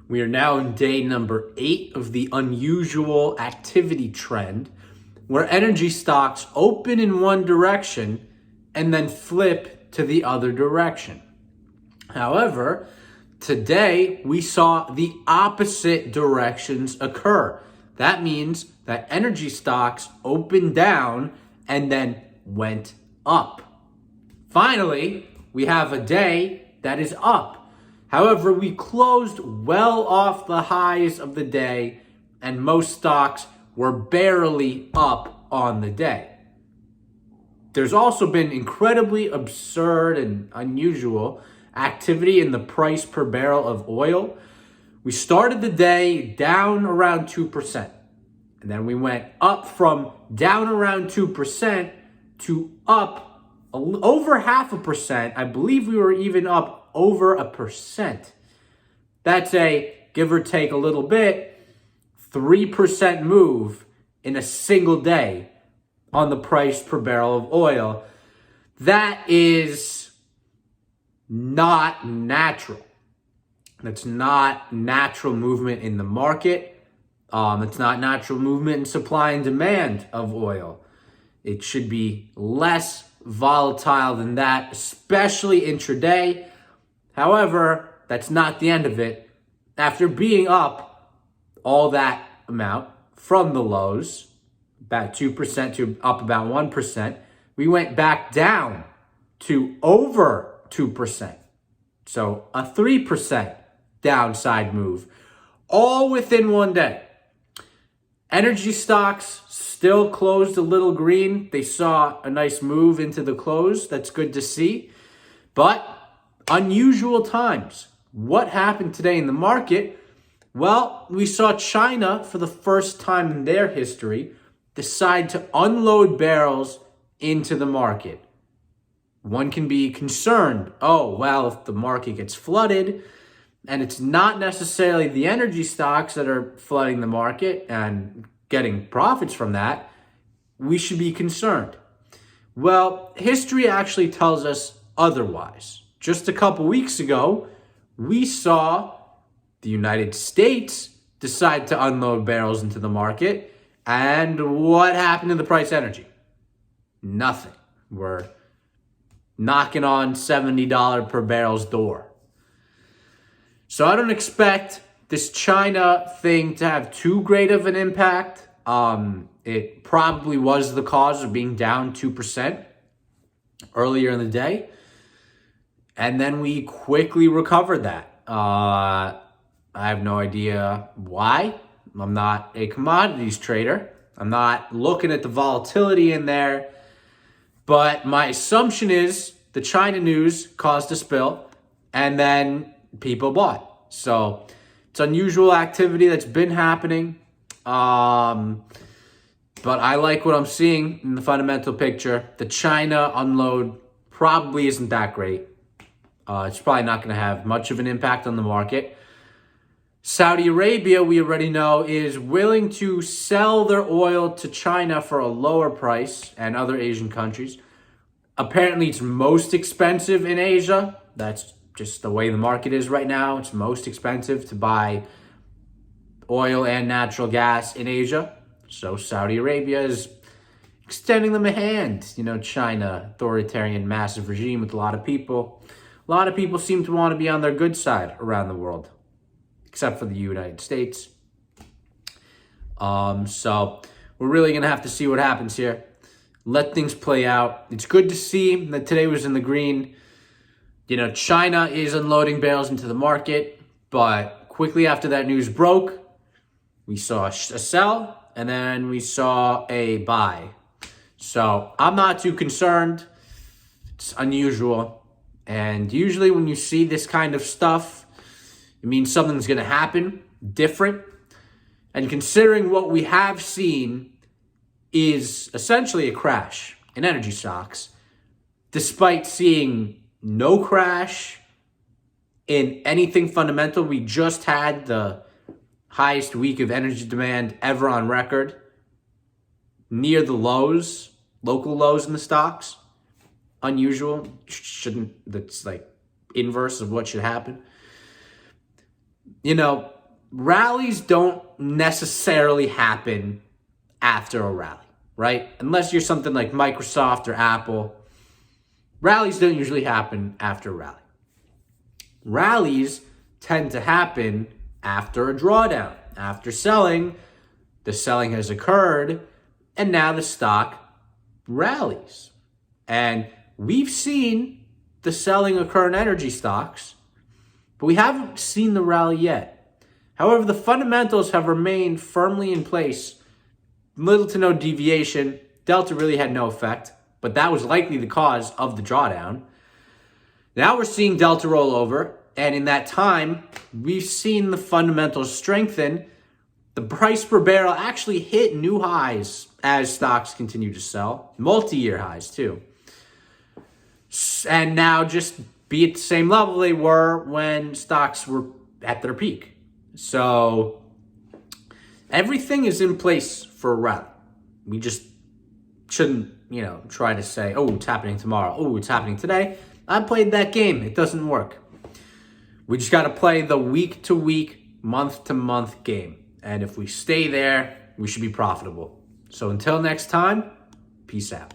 We are now in day number 8 of the unusual activity trend, where energy stocks open in one direction and then flip to the other direction. However, today we saw the opposite directions occur. That means that energy stocks opened down and then went up. Finally, we have a day that is up. However, we closed well off the highs of the day, and most stocks were barely up on the day. There's also been incredibly absurd and unusual activity in the price per barrel of oil. We started the day down around 2%, and then we went up from down around 2% to up over 0.5%. I believe we were even up over 1%. That's a, give or take a little bit, 3% move in a single day on the price per barrel of oil. That is not natural. That's not natural movement in the market. It's not natural movement in supply and demand of oil. It should be less volatile than that, especially intraday. However, that's not the end of it. After being up all that amount from the lows, about 2% to up about 1%, we went back down to over 2%. So a 3% downside move, all within one day. Energy stocks still closed a little green. They saw a nice move into the close. That's good to see. But unusual times. What happened today in the market? Well, we saw China, for the first time in their history, decide to unload barrels into the market. One can be concerned, oh, well, if the market gets flooded, and it's not necessarily the energy stocks that are flooding the market and getting profits from that, we should be concerned. Well, history actually tells us otherwise. Just a couple weeks ago, we saw the United States decide to unload barrels into the market. And what happened to the price energy? Nothing. We're knocking on $70 per barrel's door. So I don't expect this China thing to have too great of an impact. It probably was the cause of being down 2% earlier in the day. And then we quickly recovered that. I have no idea why. I'm not a commodities trader. I'm not looking at the volatility in there. But my assumption is the China news caused a spill, and then people bought. So it's unusual activity that's been happening. But I like what I'm seeing in the fundamental picture. The China unload probably isn't that great. It's probably not going to have much of an impact on the market. Saudi Arabia, we already know, is willing to sell their oil to China for a lower price, and other Asian countries. Apparently, it's most expensive in Asia. That's just the way the market is right now. It's most expensive to buy oil and natural gas in Asia. So Saudi Arabia is extending them a hand. You know, China, authoritarian, massive regime with a lot of people. A lot of people seem to want to be on their good side around the world, except for the United States. So we're really going to have to see what happens here. Let things play out. It's good to see that today was in the green. You know, China is unloading barrels into the market, but quickly after that news broke, we saw a sell, and then we saw a buy. So I'm not too concerned. It's unusual. And usually when you see this kind of stuff, it means something's going to happen different. And considering what we have seen is essentially a crash in energy stocks, despite seeing no crash in anything fundamental. We just had the highest week of energy demand ever on record, near the lows, local lows in the stocks. Unusual. That's like inverse of what should happen. You know, rallies don't necessarily happen after a rally, right? Unless you're something like Microsoft or Apple. Rallies don't usually happen after a rally. Rallies tend to happen after a drawdown. After selling, the selling has occurred, and now the stock rallies. And we've seen the selling occur in energy stocks, but we haven't seen the rally yet. However, the fundamentals have remained firmly in place. Little to no deviation. Delta really had no effect, but that was likely the cause of the drawdown. Now we're seeing Delta roll over, and in that time, we've seen the fundamentals strengthen. The price per barrel actually hit new highs as stocks continue to sell, multi-year highs too. And now just be at the same level they were when stocks were at their peak. So everything is in place for a rally. We just shouldn't, try to say, oh, it's happening tomorrow. Oh, it's happening today. I played that game. It doesn't work. We just got to play the week-to-week, month-to-month game. And if we stay there, we should be profitable. So until next time, peace out.